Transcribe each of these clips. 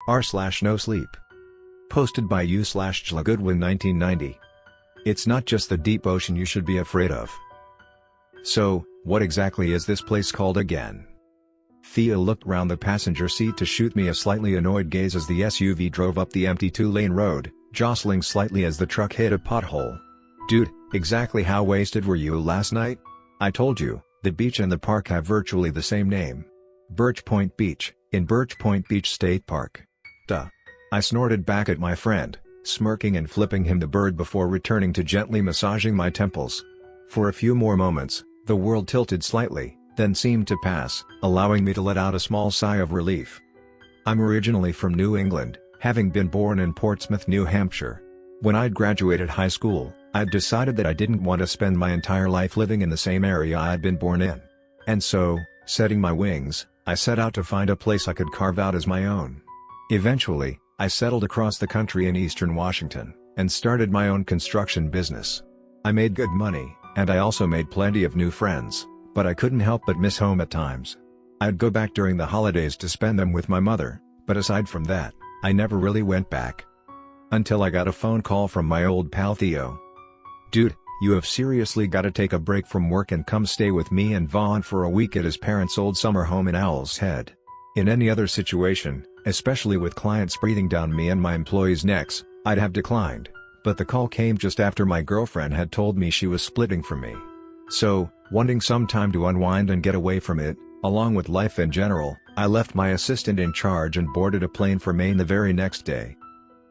r/nosleep. Posted by u/jlagoodwin 1990. It's not just the deep ocean you should be afraid of. So, what exactly is this place called again? Theo looked round the passenger seat to shoot me a slightly annoyed gaze as the SUV drove up the empty two-lane road, jostling slightly as the truck hit a pothole. Dude, exactly how wasted were you last night? I told you, the beach and the park have virtually the same name. Birch Point Beach, in Birch Point Beach State Park. Duh. I snorted back at my friend, smirking and flipping him the bird before returning to gently massaging my temples. For a few more moments, the world tilted slightly, then seemed to pass, allowing me to let out a small sigh of relief. I'm originally from New England, having been born in Portsmouth, New Hampshire. When I'd graduated high school, I'd decided that I didn't want to spend my entire life living in the same area I'd been born in. And so, setting my wings, I set out to find a place I could carve out as my own. Eventually, I settled across the country in eastern Washington, and started my own construction business. I made good money, and I also made plenty of new friends, but I couldn't help but miss home at times. I'd go back during the holidays to spend them with my mother, but aside from that, I never really went back. Until I got a phone call from my old pal Theo. Dude, you have seriously got to take a break from work and come stay with me and Vaughn for a week at his parents' old summer home in Owl's Head. In any other situation, especially with clients breathing down me and my employees' necks, I'd have declined, but the call came just after my girlfriend had told me she was splitting from me. So, wanting some time to unwind and get away from it, along with life in general, I left my assistant in charge and boarded a plane for Maine the very next day.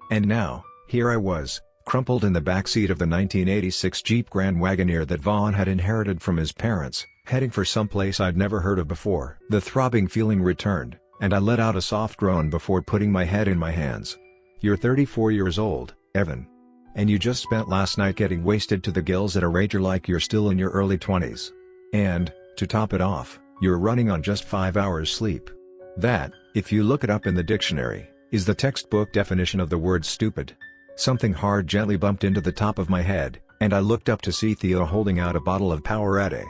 And now, here I was, crumpled in the backseat of the 1986 Jeep Grand Wagoneer that Vaughn had inherited from his parents, heading for someplace I'd never heard of before. The throbbing feeling returned, and I let out a soft groan before putting my head in my hands. You're 34 years old, Evan. And you just spent last night getting wasted to the gills at a rager like you're still in your early 20s. And, to top it off, you're running on just 5 hours sleep. That, if you look it up in the dictionary, is the textbook definition of the word stupid. Something hard gently bumped into the top of my head, and I looked up to see Theo holding out a bottle of Powerade.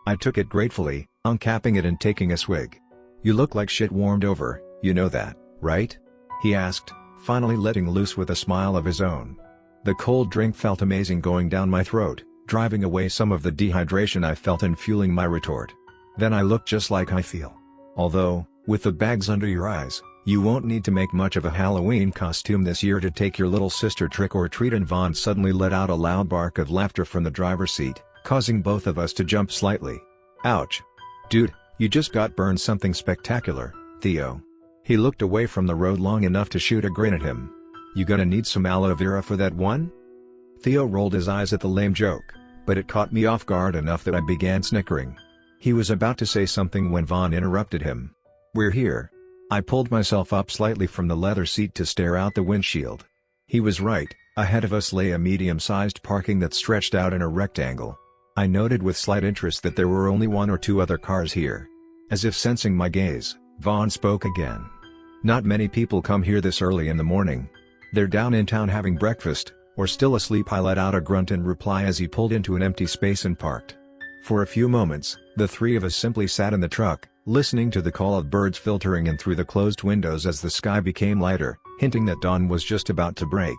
I took it gratefully, uncapping it and taking a swig. You look like shit warmed over, you know that, right? He asked, finally letting loose with a smile of his own. The cold drink felt amazing going down my throat, driving away some of the dehydration I felt and fueling my retort. Then I look just like I feel. Although, with the bags under your eyes, you won't need to make much of a Halloween costume this year to take your little sister trick or treat. And Vaughn suddenly let out a loud bark of laughter from the driver's seat, causing both of us to jump slightly. Ouch. Dude, you just got burned something spectacular, Theo. He looked away from the road long enough to shoot a grin at him. You gonna need some aloe vera for that one? Theo rolled his eyes at the lame joke, but it caught me off guard enough that I began snickering. He was about to say something when Vaughn interrupted him. We're here. I pulled myself up slightly from the leather seat to stare out the windshield. He was right, ahead of us lay a medium-sized parking that stretched out in a rectangle. I noted with slight interest that there were only one or two other cars here. As if sensing my gaze, Vaughn spoke again. Not many people come here this early in the morning. They're down in town having breakfast, or still asleep. I let out a grunt in reply as he pulled into an empty space and parked. For a few moments, the three of us simply sat in the truck, listening to the call of birds filtering in through the closed windows as the sky became lighter, hinting that dawn was just about to break.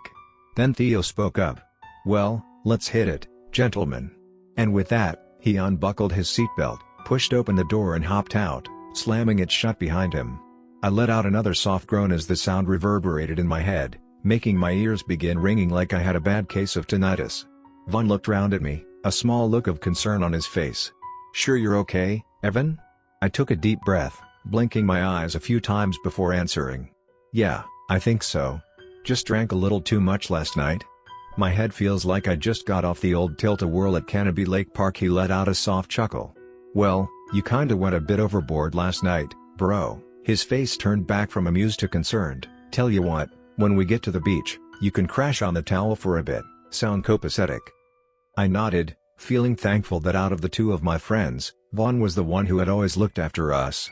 Then Theo spoke up. Well, let's hit it, gentlemen. And with that, he unbuckled his seatbelt, pushed open the door and hopped out, slamming it shut behind him. I let out another soft groan as the sound reverberated in my head, making my ears begin ringing like I had a bad case of tinnitus. Vaughn looked round at me, a small look of concern on his face. Sure you're okay, Evan? I took a deep breath, blinking my eyes a few times before answering. Yeah, I think so. Just drank a little too much last night. My head feels like I just got off the old tilt-a-whirl at Canopy Lake Park. He let out a soft chuckle. Well, you kinda went a bit overboard last night, bro. His face turned back from amused to concerned. Tell you what, when we get to the beach, you can crash on the towel for a bit. Sound copacetic? I nodded, feeling thankful that out of the two of my friends, Vaughn was the one who had always looked after us.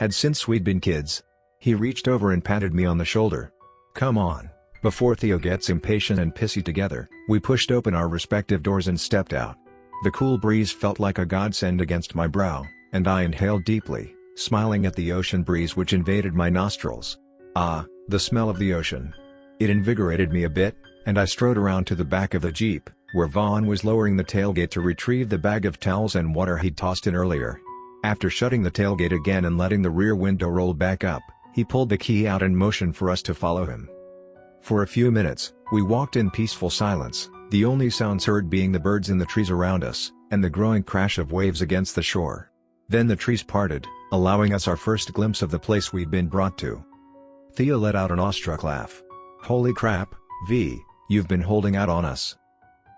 Since we'd been kids. He reached over and patted me on the shoulder. Come on. Before Theo gets impatient and pissy together, we pushed open our respective doors and stepped out. The cool breeze felt like a godsend against my brow, and I inhaled deeply, smiling at the ocean breeze which invaded my nostrils. Ah, the smell of the ocean. It invigorated me a bit, and I strode around to the back of the Jeep, where Vaughn was lowering the tailgate to retrieve the bag of towels and water he'd tossed in earlier. After shutting the tailgate again and letting the rear window roll back up, he pulled the key out and motioned for us to follow him. For a few minutes, we walked in peaceful silence, the only sounds heard being the birds in the trees around us, and the growing crash of waves against the shore. Then the trees parted, allowing us our first glimpse of the place we'd been brought to. Theo let out an awestruck laugh. "Holy crap, V, you've been holding out on us."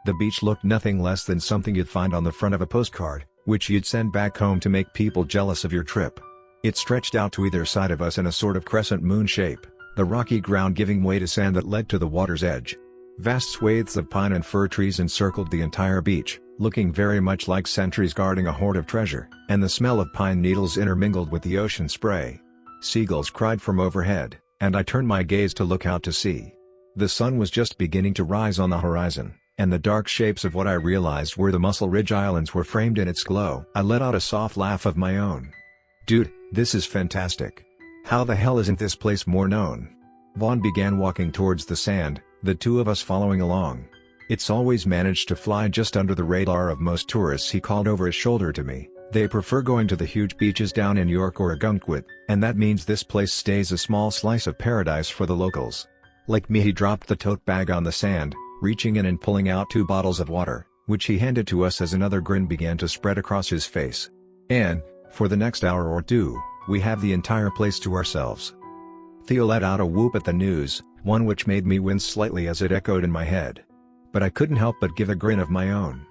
The beach looked nothing less than something you'd find on the front of a postcard, which you'd send back home to make people jealous of your trip. It stretched out to either side of us in a sort of crescent moon shape, the rocky ground giving way to sand that led to the water's edge. Vast swathes of pine and fir trees encircled the entire beach, looking very much like sentries guarding a hoard of treasure, and the smell of pine needles intermingled with the ocean spray. Seagulls cried from overhead, and I turned my gaze to look out to sea. The sun was just beginning to rise on the horizon, and the dark shapes of what I realized were the Muscle Ridge Islands were framed in its glow. I let out a soft laugh of my own. "Dude, this is fantastic. How the hell isn't this place more known?" Vaughn began walking towards the sand, the two of us following along. "It's always managed to fly just under the radar of most tourists," he called over his shoulder to me. "They prefer going to the huge beaches down in York or Ogunquit, and that means this place stays a small slice of paradise for the locals." Like me, he dropped the tote bag on the sand, reaching in and pulling out 2 bottles of water, which he handed to us as another grin began to spread across his face. "And, for the next hour or two, we have the entire place to ourselves." Theo let out a whoop at the news, one which made me wince slightly as it echoed in my head. But I couldn't help but give a grin of my own.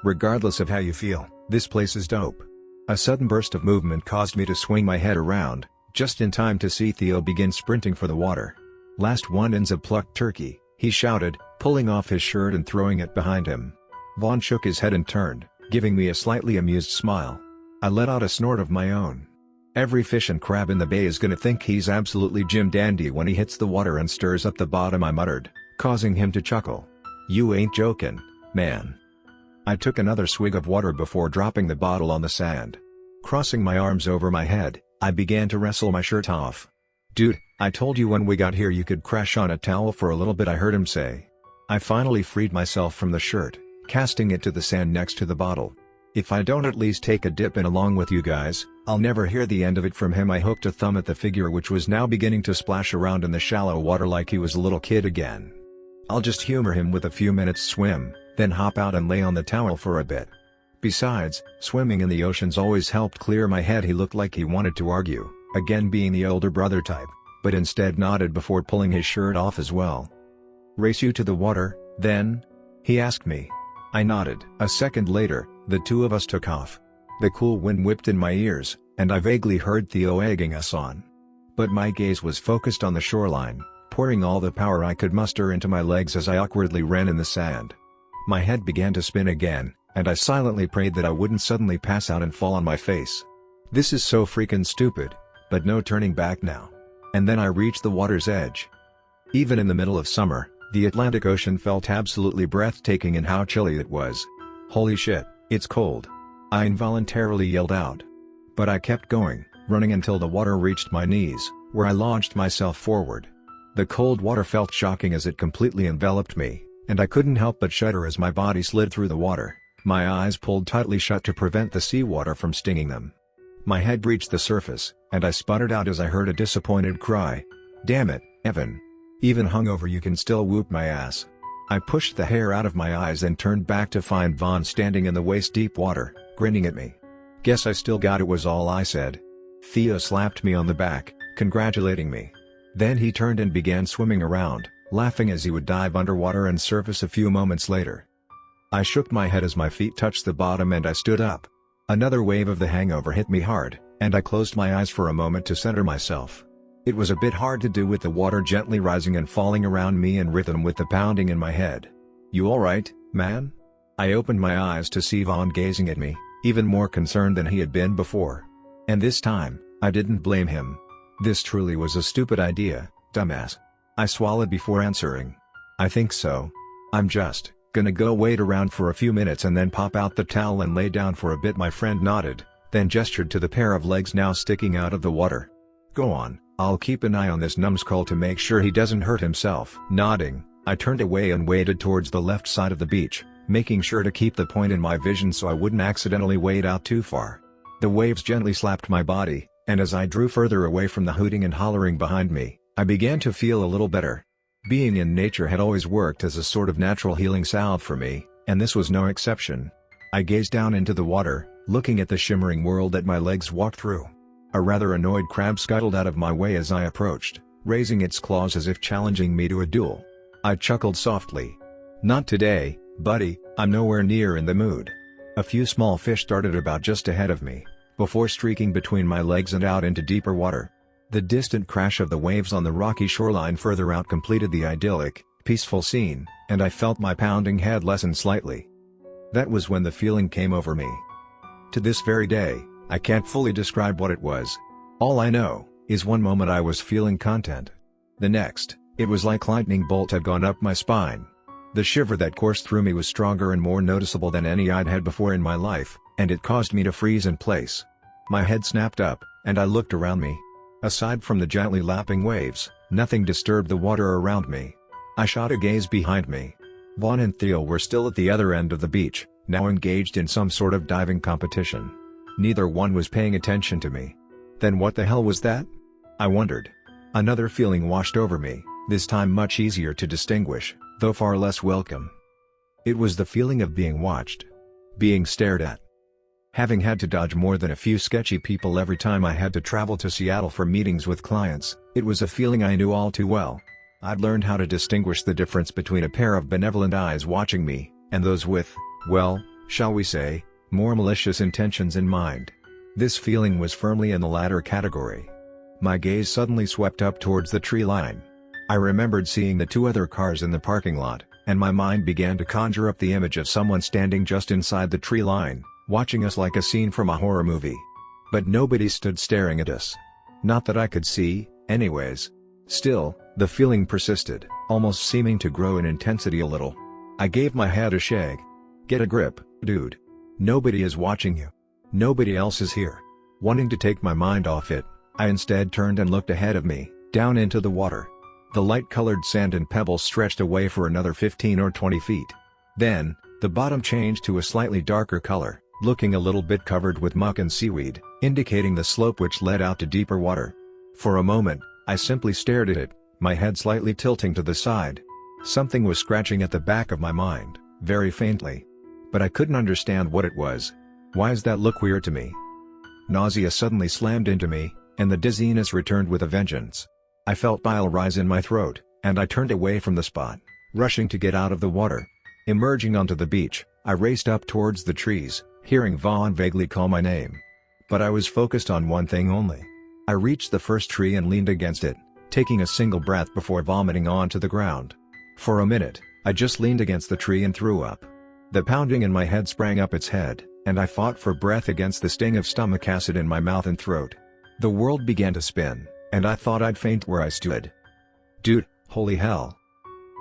"Regardless of how you feel, this place is dope." A sudden burst of movement caused me to swing my head around, just in time to see Theo begin sprinting for the water. "Last one in's a plucked turkey," he shouted, pulling off his shirt and throwing it behind him. Vaughn shook his head and turned, giving me a slightly amused smile. I let out a snort of my own. "Every fish and crab in the bay is gonna think he's absolutely Jim Dandy when he hits the water and stirs up the bottom," I muttered, causing him to chuckle. "You ain't joking, man." I took another swig of water before dropping the bottle on the sand. Crossing my arms over my head, I began to wrestle my shirt off. "Dude, I told you when we got here you could crash on a towel for a little bit," I heard him say. I finally freed myself from the shirt, casting it to the sand next to the bottle. "If I don't at least take a dip in along with you guys, I'll never hear the end of it from him." I hooked a thumb at the figure which was now beginning to splash around in the shallow water like he was a little kid again. "I'll just humor him with a few minutes swim, then hop out and lay on the towel for a bit. Besides, swimming in the ocean's always helped clear my head." He looked like he wanted to argue, again being the older brother type, but instead nodded before pulling his shirt off as well. "Race you to the water, then?" he asked me. I nodded. A second later, the two of us took off. The cool wind whipped in my ears, and I vaguely heard Theo egging us on. But my gaze was focused on the shoreline, pouring all the power I could muster into my legs as I awkwardly ran in the sand. My head began to spin again, and I silently prayed that I wouldn't suddenly pass out and fall on my face. This is so freaking stupid, but no turning back now. And then I reached the water's edge. Even in the middle of summer, the Atlantic Ocean felt absolutely breathtaking in how chilly it was. "Holy shit, it's cold!" I involuntarily yelled out. But I kept going, running until the water reached my knees, where I launched myself forward. The cold water felt shocking as it completely enveloped me, and I couldn't help but shudder as my body slid through the water, my eyes pulled tightly shut to prevent the seawater from stinging them. My head reached the surface, and I sputtered out as I heard a disappointed cry. "Damn it, Evan. Even hungover you can still whoop my ass." I pushed the hair out of my eyes and turned back to find Vaughn standing in the waist-deep water, grinning at me. "Guess I still got it," was all I said. Theo slapped me on the back, congratulating me. Then he turned and began swimming around, laughing as he would dive underwater and surface a few moments later. I shook my head as my feet touched the bottom and I stood up. Another wave of the hangover hit me hard, and I closed my eyes for a moment to center myself. It was a bit hard to do with the water gently rising and falling around me in rhythm with the pounding in my head. "You alright, man?" I opened my eyes to see Vaughn gazing at me, even more concerned than he had been before. And this time, I didn't blame him. This truly was a stupid idea, dumbass. I swallowed before answering. "I think so. I'm just gonna go wait around for a few minutes and then pop out the towel and lay down for a bit." My friend nodded, then gestured to the pair of legs now sticking out of the water. "Go on, I'll keep an eye on this numbskull to make sure he doesn't hurt himself." Nodding, I turned away and waded towards the left side of the beach, making sure to keep the point in my vision so I wouldn't accidentally wade out too far. The waves gently slapped my body, and as I drew further away from the hooting and hollering behind me, I began to feel a little better. Being in nature had always worked as a sort of natural healing salve for me, and this was no exception. I gazed down into the water, looking at the shimmering world that my legs walked through. A rather annoyed crab scuttled out of my way as I approached, raising its claws as if challenging me to a duel. I chuckled softly. "Not today, buddy, I'm nowhere near in the mood." A few small fish darted about just ahead of me, before streaking between my legs and out into deeper water. The distant crash of the waves on the rocky shoreline further out completed the idyllic, peaceful scene, and I felt my pounding head lessen slightly. That was when the feeling came over me. To this very day, I can't fully describe what it was. All I know is one moment I was feeling content. The next, it was like lightning bolt had gone up my spine. The shiver that coursed through me was stronger and more noticeable than any I'd had before in my life, and it caused me to freeze in place. My head snapped up, and I looked around me. Aside from the gently lapping waves, nothing disturbed the water around me. I shot a gaze behind me. Vaughn and Theo were still at the other end of the beach, now engaged in some sort of diving competition. Neither one was paying attention to me. Then what the hell was that? I wondered. Another feeling washed over me, this time much easier to distinguish, though far less welcome. It was the feeling of being watched. Being stared at. Having had to dodge more than a few sketchy people every time I had to travel to Seattle for meetings with clients, it was a feeling I knew all too well. I'd learned how to distinguish the difference between a pair of benevolent eyes watching me, and those with, well, shall we say, more malicious intentions in mind. This feeling was firmly in the latter category. My gaze suddenly swept up towards the tree line. I remembered seeing the two other cars in the parking lot, and my mind began to conjure up the image of someone standing just inside the tree line, watching us like a scene from a horror movie. But nobody stood staring at us. Not that I could see, anyways. Still, the feeling persisted, almost seeming to grow in intensity a little. I gave my head a shake. "Get a grip, dude. Nobody is watching you. Nobody else is here." Wanting to take my mind off it, I instead turned and looked ahead of me, down into the water. The light-colored sand and pebbles stretched away for another 15 or 20 feet. Then, the bottom changed to a slightly darker color, looking a little bit covered with muck and seaweed, indicating the slope which led out to deeper water. For a moment, I simply stared at it, my head slightly tilting to the side. Something was scratching at the back of my mind, very faintly. But I couldn't understand what it was. Why does that look weird to me? Nausea suddenly slammed into me, and the dizziness returned with a vengeance. I felt bile rise in my throat, and I turned away from the spot, rushing to get out of the water. Emerging onto the beach, I raced up towards the trees, hearing Vaughn vaguely call my name. But I was focused on one thing only. I reached the first tree and leaned against it, taking a single breath before vomiting onto the ground. For a minute, I just leaned against the tree and threw up. The pounding in my head sprang up its head, and I fought for breath against the sting of stomach acid in my mouth and throat. The world began to spin, and I thought I'd faint where I stood. "Dude, holy hell."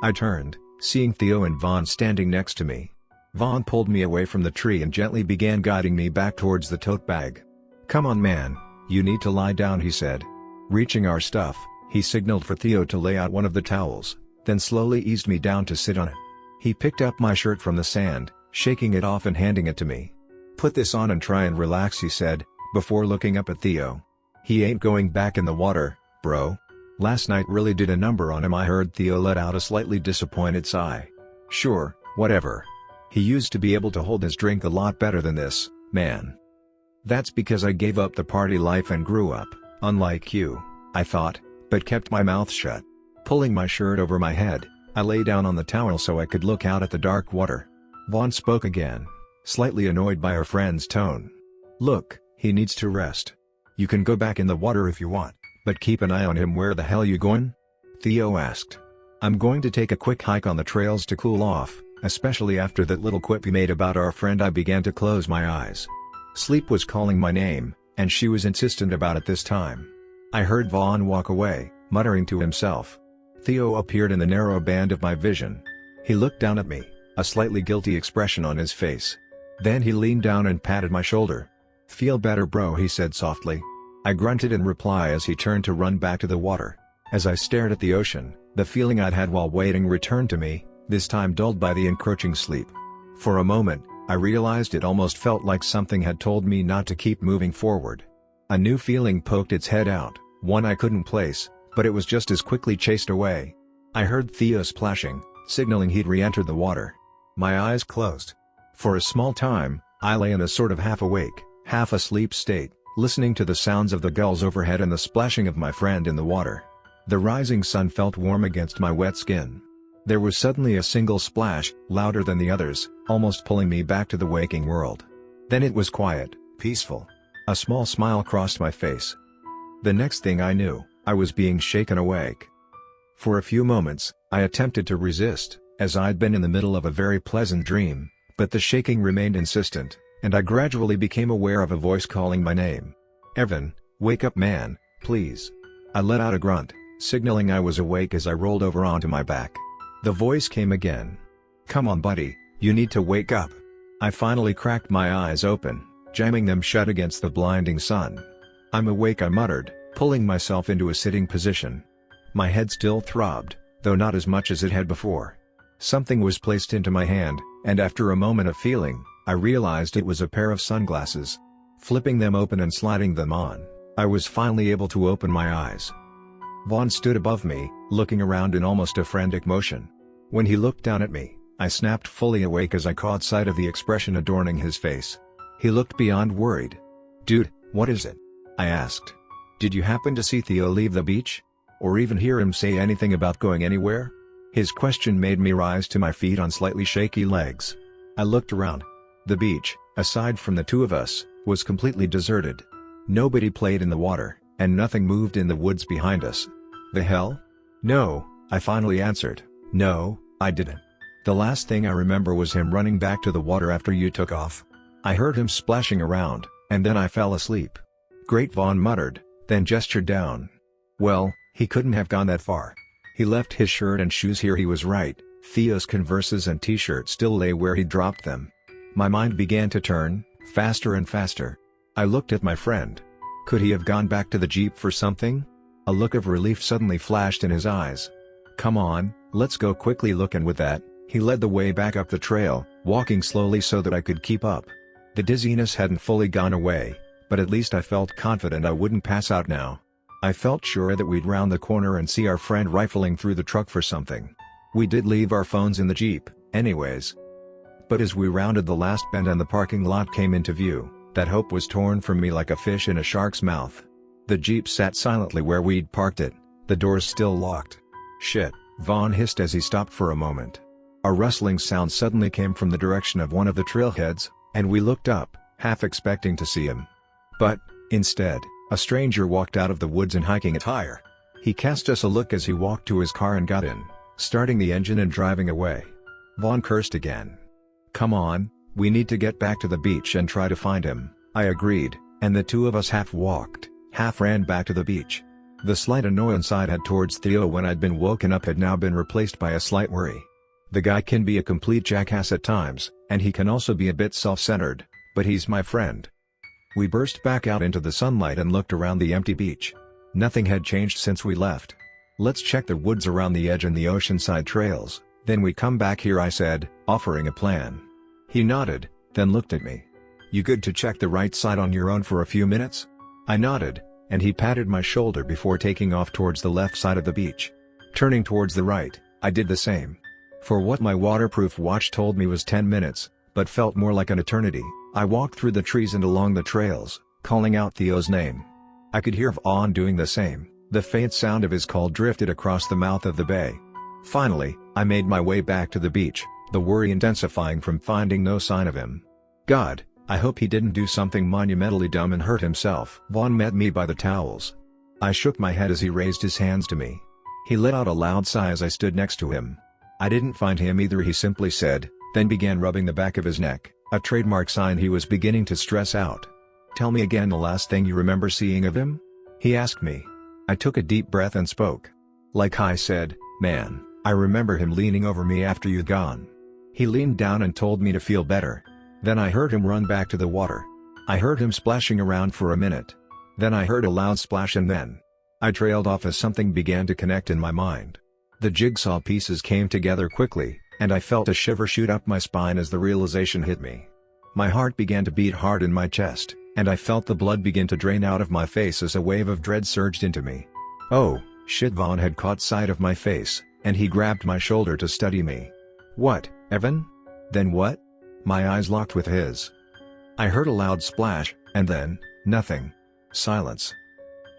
I turned, seeing Theo and Vaughn standing next to me. Vaughn pulled me away from the tree and gently began guiding me back towards the tote bag. "Come on, man, you need to lie down," he said. Reaching our stuff, he signaled for Theo to lay out one of the towels, then slowly eased me down to sit on it. He picked up my shirt from the sand, shaking it off and handing it to me. "Put this on and try and relax," he said, before looking up at Theo. "He ain't going back in the water, bro. Last night really did a number on him." I heard Theo let out a slightly disappointed sigh. "Sure, whatever. He used to be able to hold his drink a lot better than this, man." "That's because I gave up the party life and grew up, unlike you," I thought, but kept my mouth shut. Pulling my shirt over my head, I lay down on the towel so I could look out at the dark water. Vaughn spoke again, slightly annoyed by her friend's tone. "Look, he needs to rest. You can go back in the water if you want, but keep an eye on him." "Where the hell you going?" Theo asked. "I'm going to take a quick hike on the trails to cool off, especially after that little quip he made about our friend." I began to close my eyes. Sleep was calling my name, and she was insistent about it this time. I heard Vaughn walk away, muttering to himself. Theo appeared in the narrow band of my vision. He looked down at me, a slightly guilty expression on his face. Then he leaned down and patted my shoulder. "Feel better, bro," he said softly. I grunted in reply as he turned to run back to the water. As I stared at the ocean, the feeling I'd had while waiting returned to me, this time dulled by the encroaching sleep. For a moment, I realized it almost felt like something had told me not to keep moving forward. A new feeling poked its head out, one I couldn't place, but it was just as quickly chased away. I heard Theo splashing, signaling he'd re-entered the water. My eyes closed. For a small time, I lay in a sort of half-awake, half-asleep state, listening to the sounds of the gulls overhead and the splashing of my friend in the water. The rising sun felt warm against my wet skin. There was suddenly a single splash, louder than the others, almost pulling me back to the waking world. Then it was quiet, peaceful. A small smile crossed my face. The next thing I knew, I was being shaken awake. For a few moments, I attempted to resist, as I'd been in the middle of a very pleasant dream, but the shaking remained insistent, and I gradually became aware of a voice calling my name. "Evan, wake up man, please." I let out a grunt, signaling I was awake as I rolled over onto my back. The voice came again. "Come on buddy, you need to wake up." I finally cracked my eyes open, jamming them shut against the blinding sun. "I'm awake," I muttered, pulling myself into a sitting position. My head still throbbed, though not as much as it had before. Something was placed into my hand, and after a moment of feeling, I realized it was a pair of sunglasses. Flipping them open and sliding them on, I was finally able to open my eyes. Vaughn stood above me, looking around in almost a frantic motion. When he looked down at me, I snapped fully awake as I caught sight of the expression adorning his face. He looked beyond worried. "Dude, what is it?" I asked. "Did you happen to see Theo leave the beach? Or even hear him say anything about going anywhere?" His question made me rise to my feet on slightly shaky legs. I looked around. The beach, aside from the two of us, was completely deserted. Nobody played in the water, and nothing moved in the woods behind us. "The hell?" "No," I finally answered. "No, I didn't. The last thing I remember was him running back to the water after you took off. I heard him splashing around, and then I fell asleep." "Great," Vaughn muttered, then gestured down. "Well, he couldn't have gone that far. He left his shirt and shoes here." He was right, Theo's Converses and t-shirt still lay where he dropped them. My mind began to turn, faster and faster. I looked at my friend. Could he have gone back to the Jeep for something? A look of relief suddenly flashed in his eyes. "Come on, let's go quickly look," and with that, he led the way back up the trail, walking slowly so that I could keep up. The dizziness hadn't fully gone away, but at least I felt confident I wouldn't pass out now. I felt sure that we'd round the corner and see our friend rifling through the truck for something. We did leave our phones in the Jeep, anyways. But as we rounded the last bend and the parking lot came into view, that hope was torn from me like a fish in a shark's mouth. The Jeep sat silently where we'd parked it, the doors still locked. "Shit," Vaughn hissed as he stopped for a moment. A rustling sound suddenly came from the direction of one of the trailheads, and we looked up, half expecting to see him. But, instead, a stranger walked out of the woods in hiking attire. He cast us a look as he walked to his car and got in, starting the engine and driving away. Vaughn cursed again. "Come on, we need to get back to the beach and try to find him," I agreed, and the two of us half walked, half ran back to the beach. The slight annoyance I'd had towards Theo when I'd been woken up had now been replaced by a slight worry. The guy can be a complete jackass at times, and he can also be a bit self-centered, but he's my friend. We burst back out into the sunlight and looked around the empty beach. Nothing had changed since we left. "Let's check the woods around the edge and the oceanside trails, then we come back here," I said, offering a plan. He nodded, then looked at me. "You good to check the right side on your own for a few minutes?" I nodded, and he patted my shoulder before taking off towards the left side of the beach. Turning towards the right, I did the same. For what my waterproof watch told me was 10 minutes, but felt more like an eternity, I walked through the trees and along the trails, calling out Theo's name. I could hear Vaughn doing the same. The faint sound of his call drifted across the mouth of the bay. Finally, I made my way back to the beach, the worry intensifying from finding no sign of him. God, I hope he didn't do something monumentally dumb and hurt himself. Vaughn met me by the towels. I shook my head as he raised his hands to me. He let out a loud sigh as I stood next to him. I didn't find him either, he simply said, then began rubbing the back of his neck, a trademark sign he was beginning to stress out. "Tell me again the last thing you remember seeing of him?" he asked me. I took a deep breath and spoke. "Like I said, man, I remember him leaning over me after you'd gone. He leaned down and told me to feel better. Then I heard him run back to the water. I heard him splashing around for a minute. Then I heard a loud splash and then I trailed off as something began to connect in my mind. The jigsaw pieces came together quickly, and I felt a shiver shoot up my spine as the realization hit me. My heart began to beat hard in my chest, and I felt the blood begin to drain out of my face as a wave of dread surged into me. Oh, shit! Vaughn had caught sight of my face, and he grabbed my shoulder to steady me. What, Evan? Then what? My eyes locked with his. I heard a loud splash, and then, nothing. Silence.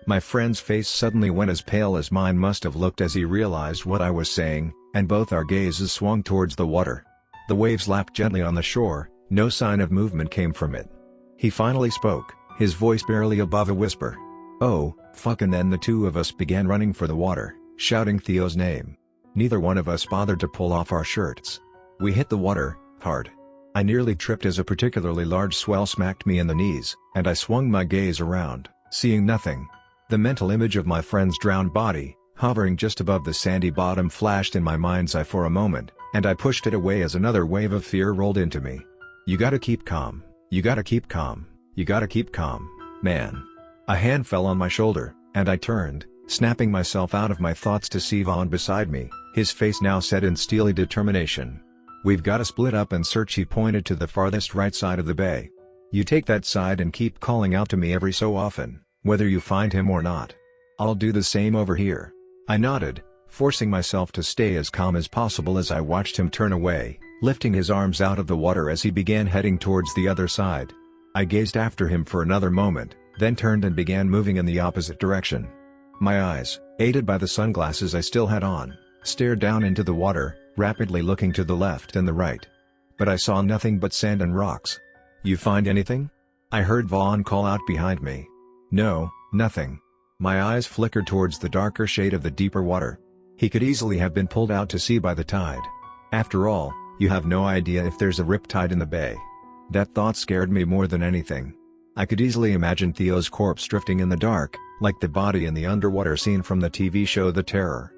My friend's face suddenly went as pale as mine must have looked as he realized what I was saying, and both our gazes swung towards the water. The waves lapped gently on the shore, no sign of movement came from it. He finally spoke, his voice barely above a whisper. Oh, fuck, and then the two of us began running for the water, shouting Theo's name. Neither one of us bothered to pull off our shirts. We hit the water, hard. I nearly tripped as a particularly large swell smacked me in the knees, and I swung my gaze around, seeing nothing. The mental image of my friend's drowned body, hovering just above the sandy bottom, flashed in my mind's eye for a moment, and I pushed it away as another wave of fear rolled into me. You gotta keep calm, you gotta keep calm, you gotta keep calm, man. A hand fell on my shoulder, and I turned, snapping myself out of my thoughts to see Vaughn beside me, his face now set in steely determination. We've gotta split up and search. He pointed to the farthest right side of the bay. You take that side and keep calling out to me every so often, whether you find him or not. I'll do the same over here. I nodded, forcing myself to stay as calm as possible as I watched him turn away, lifting his arms out of the water as he began heading towards the other side. I gazed after him for another moment, then turned and began moving in the opposite direction. My eyes, aided by the sunglasses I still had on, stared down into the water, rapidly looking to the left and the right. But I saw nothing but sand and rocks. You find anything? I heard Vaughn call out behind me. No, nothing. My eyes flickered towards the darker shade of the deeper water. He could easily have been pulled out to sea by the tide. After all, you have no idea if there's a riptide in the bay. That thought scared me more than anything. I could easily imagine Theo's corpse drifting in the dark, like the body in the underwater scene from the TV show The Terror.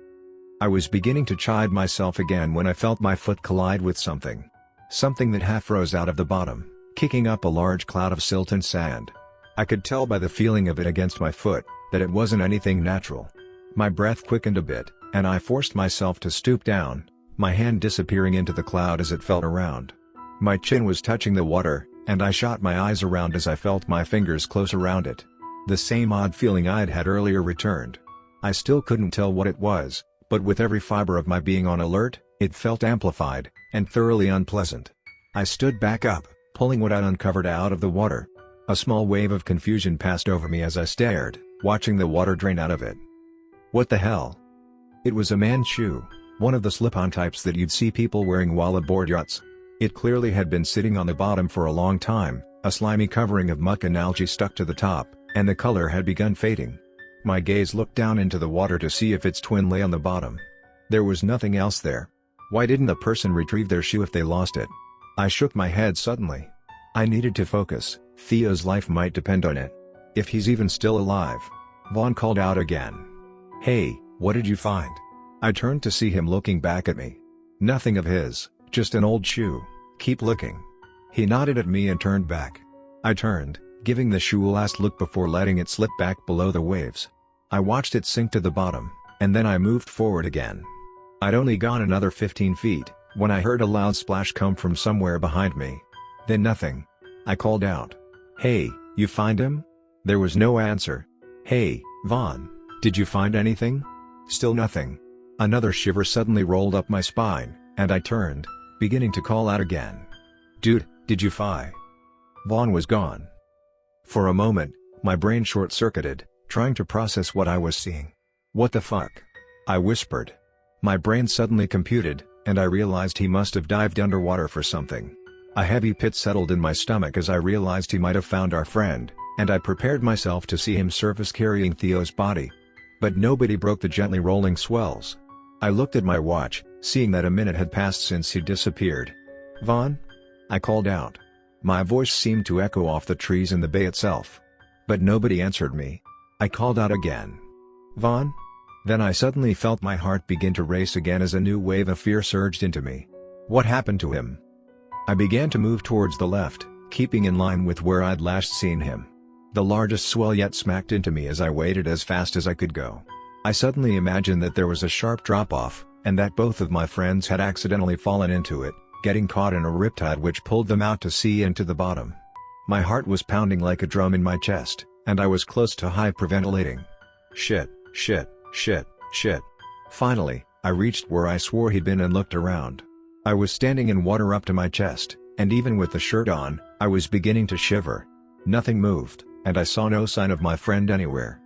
I was beginning to chide myself again when I felt my foot collide with something. Something that half rose out of the bottom, kicking up a large cloud of silt and sand. I could tell by the feeling of it against my foot, that it wasn't anything natural. My breath quickened a bit, and I forced myself to stoop down, my hand disappearing into the cloud as it felt around. My chin was touching the water, and I shot my eyes around as I felt my fingers close around it. The same odd feeling I'd had earlier returned. I still couldn't tell what it was, but with every fiber of my being on alert, it felt amplified, and thoroughly unpleasant. I stood back up, pulling what I'd uncovered out of the water. A small wave of confusion passed over me as I stared, watching the water drain out of it. What the hell? It was a man's shoe, one of the slip-on types that you'd see people wearing while aboard yachts. It clearly had been sitting on the bottom for a long time, a slimy covering of muck and algae stuck to the top, and the color had begun fading. My gaze looked down into the water to see if its twin lay on the bottom. There was nothing else there. Why didn't the person retrieve their shoe if they lost it? I shook my head suddenly. I needed to focus. Theo's life might depend on it. If he's even still alive. Vaughn called out again. Hey, what did you find? I turned to see him looking back at me. Nothing of his, just an old shoe. Keep looking. He nodded at me and turned back. I turned, giving the shoe a last look before letting it slip back below the waves. I watched it sink to the bottom, and then I moved forward again. I'd only gone another 15 feet, when I heard a loud splash come from somewhere behind me. Then nothing. I called out. Hey, you find him? There was no answer. Hey, Vaughn, did you find anything? Still nothing. Another shiver suddenly rolled up my spine, and I turned, beginning to call out again. Dude, did you find? Vaughn was gone. For a moment, my brain short-circuited, trying to process what I was seeing. What the fuck? I whispered. My brain suddenly computed, and I realized he must have dived underwater for something. A heavy pit settled in my stomach as I realized he might have found our friend, and I prepared myself to see him surface carrying Theo's body. But nobody broke the gently rolling swells. I looked at my watch, seeing that a minute had passed since he disappeared. Vaughn? I called out. My voice seemed to echo off the trees in the bay itself. But nobody answered me. I called out again. Vaughn? Then I suddenly felt my heart begin to race again as a new wave of fear surged into me. What happened to him? I began to move towards the left, keeping in line with where I'd last seen him. The largest swell yet smacked into me as I waded as fast as I could go. I suddenly imagined that there was a sharp drop-off, and that both of my friends had accidentally fallen into it, getting caught in a riptide which pulled them out to sea and to the bottom. My heart was pounding like a drum in my chest, and I was close to hyperventilating. Shit, shit, shit, shit. Finally, I reached where I swore he'd been and looked around. I was standing in water up to my chest, and even with the shirt on, I was beginning to shiver. Nothing moved, and I saw no sign of my friend anywhere.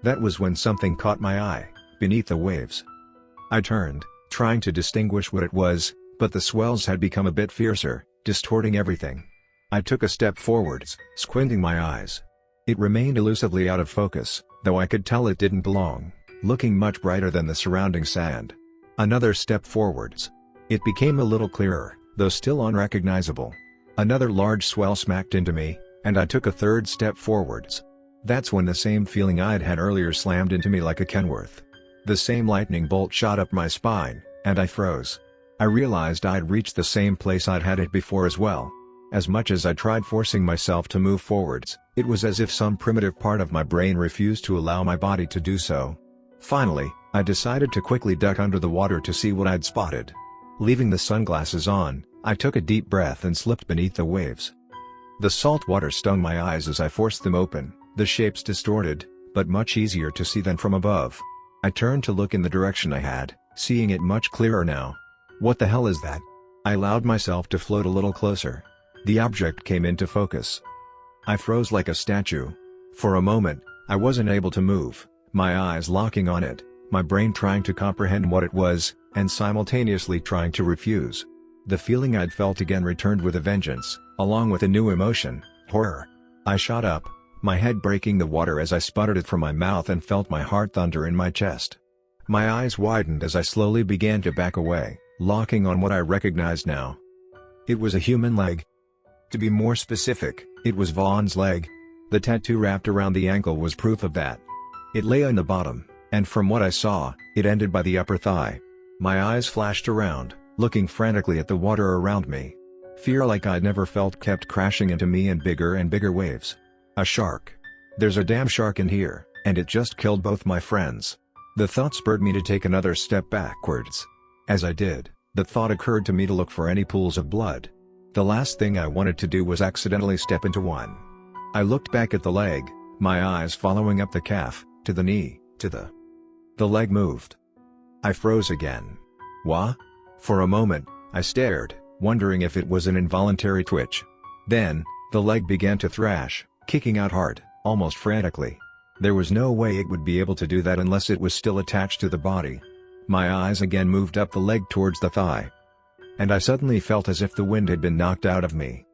That was when something caught my eye, beneath the waves. I turned, trying to distinguish what it was, but the swells had become a bit fiercer, distorting everything. I took a step forwards, squinting my eyes. It remained elusively out of focus, though I could tell it didn't belong, looking much brighter than the surrounding sand. Another step forwards. It became a little clearer, though still unrecognizable. Another large swell smacked into me, and I took a third step forwards. That's when the same feeling I'd had earlier slammed into me like a Kenworth. The same lightning bolt shot up my spine, and I froze. I realized I'd reached the same place I'd had it before as well. As much as I tried forcing myself to move forwards, it was as if some primitive part of my brain refused to allow my body to do so. Finally, I decided to quickly duck under the water to see what I'd spotted. Leaving the sunglasses on, I took a deep breath and slipped beneath the waves. The salt water stung my eyes as I forced them open, the shapes distorted, but much easier to see than from above. I turned to look in the direction I had, seeing it much clearer now. What the hell is that? I allowed myself to float a little closer. The object came into focus. I froze like a statue. For a moment, I wasn't able to move, my eyes locking on it, my brain trying to comprehend what it was, and simultaneously trying to refuse. The feeling I'd felt again returned with a vengeance, along with a new emotion, horror. I shot up, my head breaking the water as I sputtered it from my mouth and felt my heart thunder in my chest. My eyes widened as I slowly began to back away, locking on what I recognized now. It was a human leg. To be more specific, it was Vaughn's leg. The tattoo wrapped around the ankle was proof of that. It lay on the bottom, and from what I saw, it ended by the upper thigh. My eyes flashed around, looking frantically at the water around me. Fear like I'd never felt kept crashing into me in bigger and bigger waves. A shark. There's a damn shark in here, and it just killed both my friends. The thought spurred me to take another step backwards. As I did, the thought occurred to me to look for any pools of blood. The last thing I wanted to do was accidentally step into one. I looked back at the leg, my eyes following up the calf, to the knee, to the leg moved. I froze again. What? For a moment, I stared, wondering if it was an involuntary twitch. Then, the leg began to thrash, kicking out hard, almost frantically. There was no way it would be able to do that unless it was still attached to the body. My eyes again moved up the leg towards the thigh. And I suddenly felt as if the wind had been knocked out of me.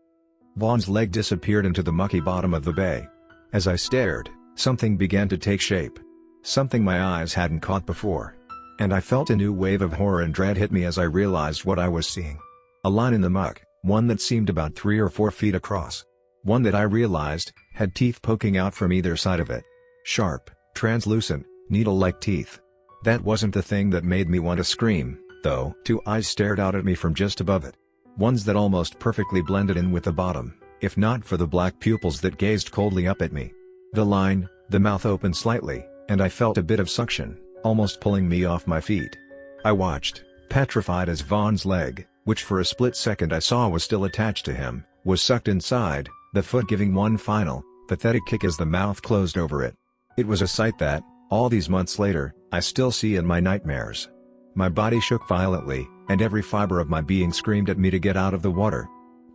Vaughn's leg disappeared into the mucky bottom of the bay. As I stared, something began to take shape. Something my eyes hadn't caught before. And I felt a new wave of horror and dread hit me as I realized what I was seeing. A line in the muck, one that seemed about 3 or 4 feet across. One that I realized, had teeth poking out from either side of it. Sharp, translucent, needle-like teeth. That wasn't the thing that made me want to scream, though. 2 eyes stared out at me from just above it. Ones that almost perfectly blended in with the bottom, if not for the black pupils that gazed coldly up at me. The mouth opened slightly, and I felt a bit of suction, almost pulling me off my feet. I watched, petrified as Vaughn's leg, which for a split second I saw was still attached to him, was sucked inside, the foot giving one final, pathetic kick as the mouth closed over it. It was a sight that, all these months later, I still see in my nightmares. My body shook violently, and every fiber of my being screamed at me to get out of the water.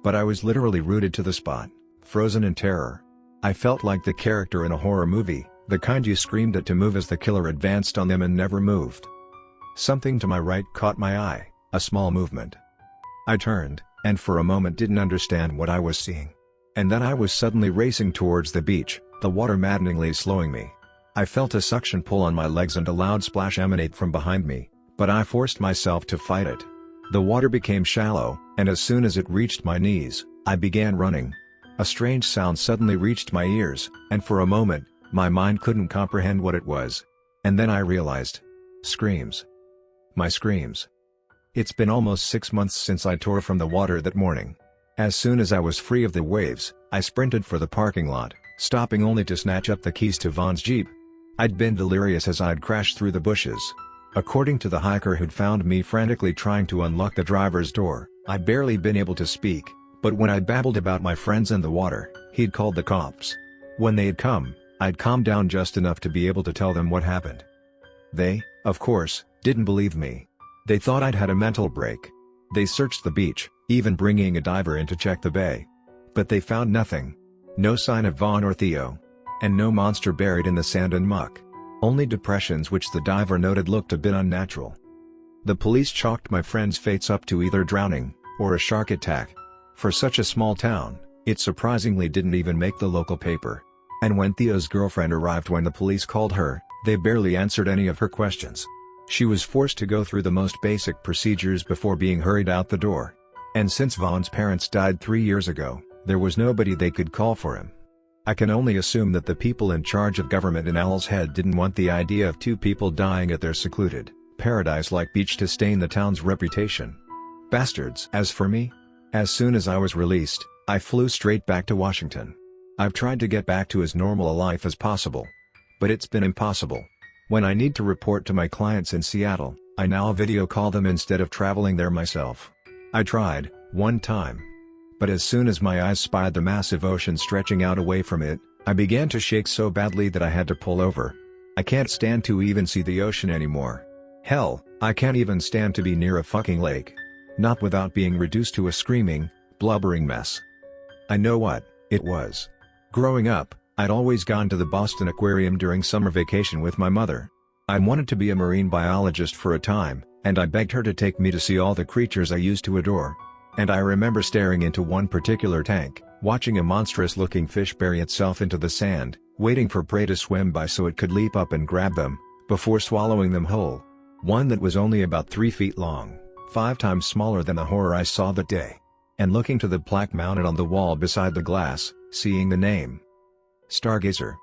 But I was literally rooted to the spot, frozen in terror. I felt like the character in a horror movie, the kind you screamed at to move as the killer advanced on them and never moved. Something to my right caught my eye, a small movement. I turned, and for a moment didn't understand what I was seeing. And then I was suddenly racing towards the beach, the water maddeningly slowing me. I felt a suction pull on my legs and a loud splash emanate from behind me, but I forced myself to fight it. The water became shallow, and as soon as it reached my knees, I began running. A strange sound suddenly reached my ears, and for a moment, my mind couldn't comprehend what it was. And then I realized. Screams. My screams. It's been almost 6 months since I tore from the water that morning. As soon as I was free of the waves, I sprinted for the parking lot, stopping only to snatch up the keys to Vaughn's Jeep. I'd been delirious as I'd crashed through the bushes. According to the hiker who'd found me frantically trying to unlock the driver's door, I'd barely been able to speak, but when I babbled about my friends and the water, he'd called the cops. When they had come, I'd calmed down just enough to be able to tell them what happened. They, of course, didn't believe me. They thought I'd had a mental break. They searched the beach, even bringing a diver in to check the bay. But they found nothing. No sign of Vaughn or Theo. And no monster buried in the sand and muck. Only depressions which the diver noted looked a bit unnatural. The police chalked my friends' fates up to either drowning, or a shark attack. For such a small town, it surprisingly didn't even make the local paper. And when Theo's girlfriend arrived when the police called her, they barely answered any of her questions. She was forced to go through the most basic procedures before being hurried out the door. And since Vaughn's parents died 3 years ago, there was nobody they could call for him. I can only assume that the people in charge of government in Owl's Head didn't want the idea of 2 people dying at their secluded, paradise-like beach to stain the town's reputation. Bastards. As for me, as soon as I was released, I flew straight back to Washington. I've tried to get back to as normal a life as possible. But it's been impossible. When I need to report to my clients in Seattle, I now video call them instead of traveling there myself. I tried, one time. But as soon as my eyes spied the massive ocean stretching out away from it, I began to shake so badly that I had to pull over. I can't stand to even see the ocean anymore. Hell, I can't even stand to be near a fucking lake. Not without being reduced to a screaming, blubbering mess. I know what it was. Growing up, I'd always gone to the Boston Aquarium during summer vacation with my mother. I wanted to be a marine biologist for a time, and I begged her to take me to see all the creatures I used to adore. And I remember staring into one particular tank, watching a monstrous-looking fish bury itself into the sand, waiting for prey to swim by so it could leap up and grab them, before swallowing them whole. One that was only about 3 feet long, 5 times smaller than the horror I saw that day. And looking to the plaque mounted on the wall beside the glass, seeing the name. Stargazer.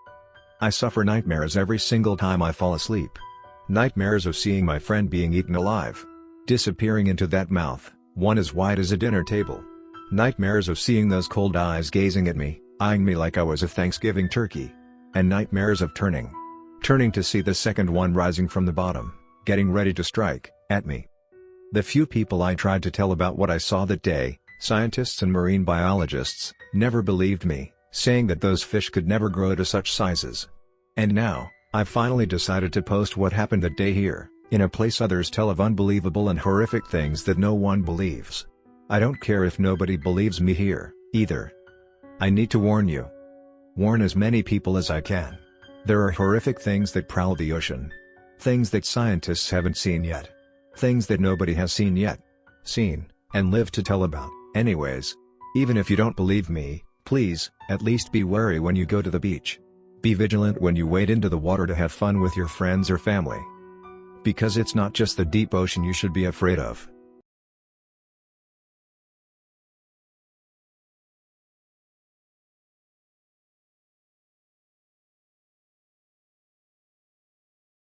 I suffer nightmares every single time I fall asleep. Nightmares of seeing my friend being eaten alive. Disappearing into that mouth, one as wide as a dinner table. Nightmares of seeing those cold eyes gazing at me, eyeing me like I was a Thanksgiving turkey. And nightmares of turning to see the second one rising from the bottom, getting ready to strike at me. The few people I tried to tell about what I saw that day, scientists and marine biologists, never believed me, saying that those fish could never grow to such sizes. And now, I've finally decided to post what happened that day here, in a place others tell of unbelievable and horrific things that no one believes. I don't care if nobody believes me here, either. I need to warn you. Warn as many people as I can. There are horrific things that prowl the ocean. Things that scientists haven't seen yet. Things that nobody has seen yet. Seen, and lived to tell about, anyways. Even if you don't believe me, please, at least be wary when you go to the beach. Be vigilant when you wade into the water to have fun with your friends or family. Because it's not just the deep ocean you should be afraid of.